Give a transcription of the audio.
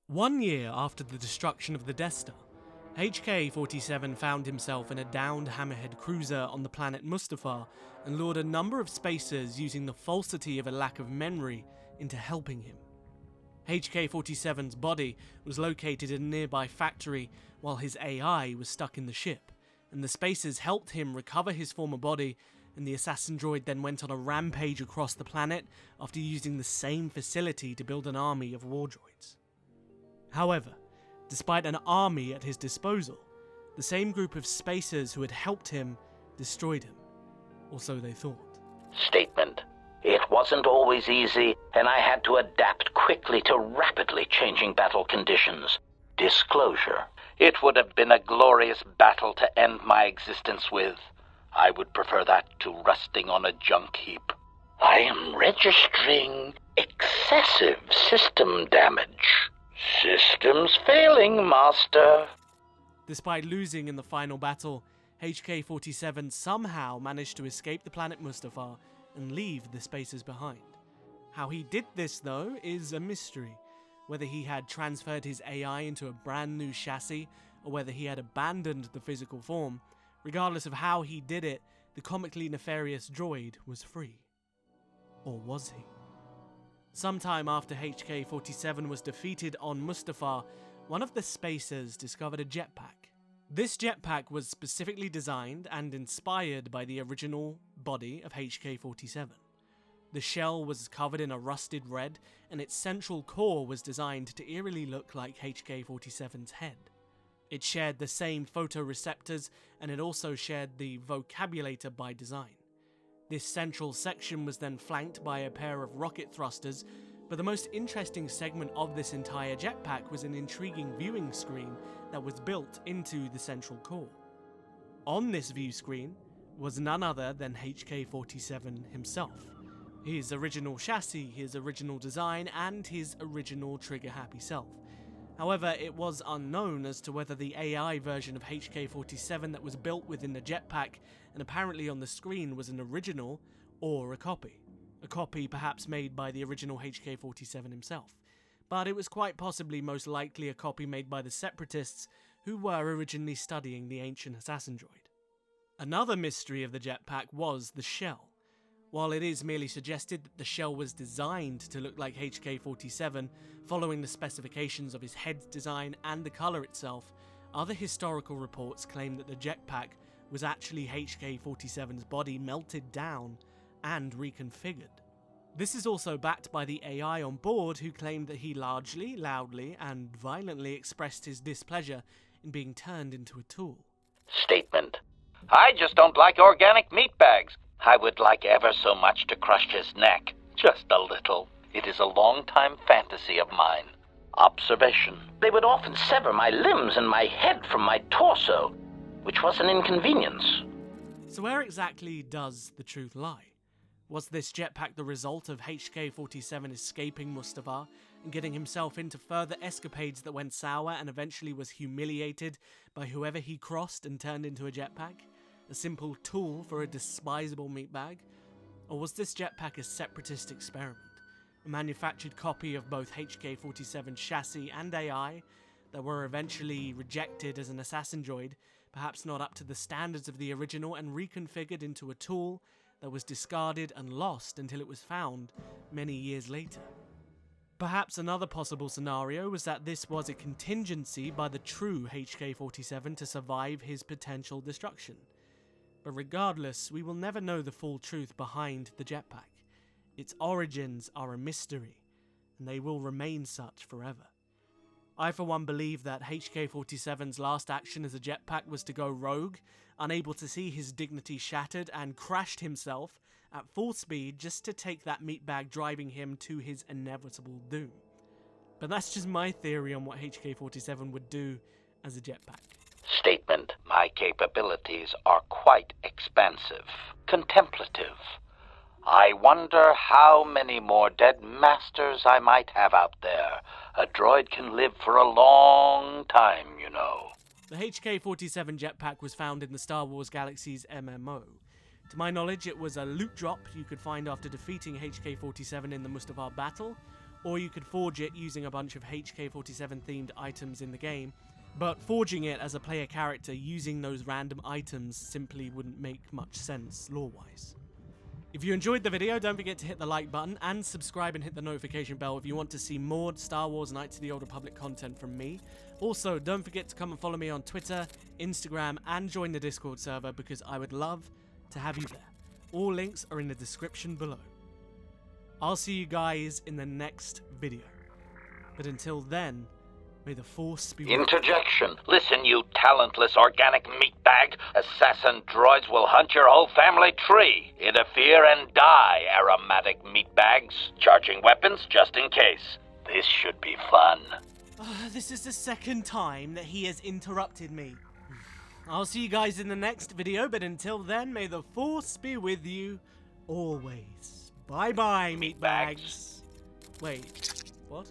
1 year after the destruction of the Death Star, HK-47 found himself in a downed Hammerhead cruiser on the planet Mustafar and lured a number of spacers using the falsity of a lack of memory into helping him. HK-47's body was located in a nearby factory while his AI was stuck in the ship, and the spacers helped him recover his former body, and the assassin droid then went on a rampage across the planet after using the same facility to build an army of war droids. However, despite an army at his disposal, the same group of spacers who had helped him destroyed him, or so they thought. Statement. It wasn't always easy, and I had to adapt quickly to rapidly changing battle conditions. Disclosure. It would have been a glorious battle to end my existence with. I would prefer that to rusting on a junk heap. I am registering excessive system damage. Systems failing, Master. Despite losing in the final battle, HK-47 somehow managed to escape the planet Mustafar and leave the spacers behind. How he did this, though, is a mystery. Whether he had transferred his AI into a brand new chassis, or whether he had abandoned the physical form, regardless of how he did it, the comically nefarious droid was free. Or was he? Sometime after HK-47 was defeated on Mustafar, one of the spacers discovered a jetpack. This jetpack was specifically designed and inspired by the original body of HK-47. The shell was covered in a rusted red, and its central core was designed to eerily look like HK-47's head. It shared the same photoreceptors, and it also shared the vocabulator by design. This central section was then flanked by a pair of rocket thrusters, but the most interesting segment of this entire jetpack was an intriguing viewing screen that was built into the central core. On this view screen was none other than HK-47 himself. His original chassis, his original design, and his original trigger-happy self. However, it was unknown as to whether the AI version of HK-47 that was built within the jetpack and apparently on the screen was an original or a copy. A copy perhaps made by the original HK-47 himself. But it was quite possibly most likely a copy made by the Separatists who were originally studying the ancient assassin droid. Another mystery of the jetpack was the shell. While it is merely suggested that the shell was designed to look like HK-47, following the specifications of his head's design and the colour itself, other historical reports claim that the jetpack was actually HK-47's body melted down and reconfigured. This is also backed by the AI on board, who claimed that he largely, loudly, and violently expressed his displeasure in being turned into a tool. Statement. I just don't like organic meat bags. I would like ever so much to crush his neck. Just a little. It is a long-time fantasy of mine. Observation. They would often sever my limbs and my head from my torso, which was an inconvenience. So where exactly does the truth lie? Was this jetpack the result of HK-47 escaping Mustafar and getting himself into further escapades that went sour and eventually was humiliated by whoever he crossed and turned into a jetpack? A simple tool for a despisable meatbag? Or was this jetpack a separatist experiment? A manufactured copy of both HK-47 chassis and AI that were eventually rejected as an assassin droid, perhaps not up to the standards of the original, and reconfigured into a tool that was discarded and lost until it was found many years later. Perhaps another possible scenario was that this was a contingency by the true HK-47 to survive his potential destruction. But regardless, we will never know the full truth behind the jetpack. Its origins are a mystery, and they will remain such forever. I for one believe that HK-47's last action as a jetpack was to go rogue, unable to see his dignity shattered, and crashed himself at full speed just to take that meatbag, driving him to his inevitable doom. But that's just my theory on what HK-47 would do as a jetpack. Statement. My capabilities are quite expansive, contemplative. I wonder how many more dead masters I might have out there. A droid can live for a long time, you know. The HK-47 jetpack was found in the Star Wars Galaxy's MMO. To my knowledge, it was a loot drop you could find after defeating HK-47 in the Mustafar battle, or you could forge it using a bunch of HK-47 themed items in the game, but forging it as a player character using those random items simply wouldn't make much sense lore-wise. If you enjoyed the video, don't forget to hit the like button and subscribe and hit the notification bell if you want to see more Star Wars Knights of the Old Republic content from me. Also, don't forget to come and follow me on Twitter, Instagram, and join the Discord server because I would love to have you there. All links are in the description below. I'll see you guys in the next video. But until then, may the Force be with you. Interjection. Listen, you talentless organic meatbag. Assassin droids will hunt your whole family tree. Interfere and die, aromatic meatbags. Charging weapons just in case. This should be fun. This is the second time that he has interrupted me. I'll see you guys in the next video, but until then, may the Force be with you always. Bye-bye, meatbags. Wait, what?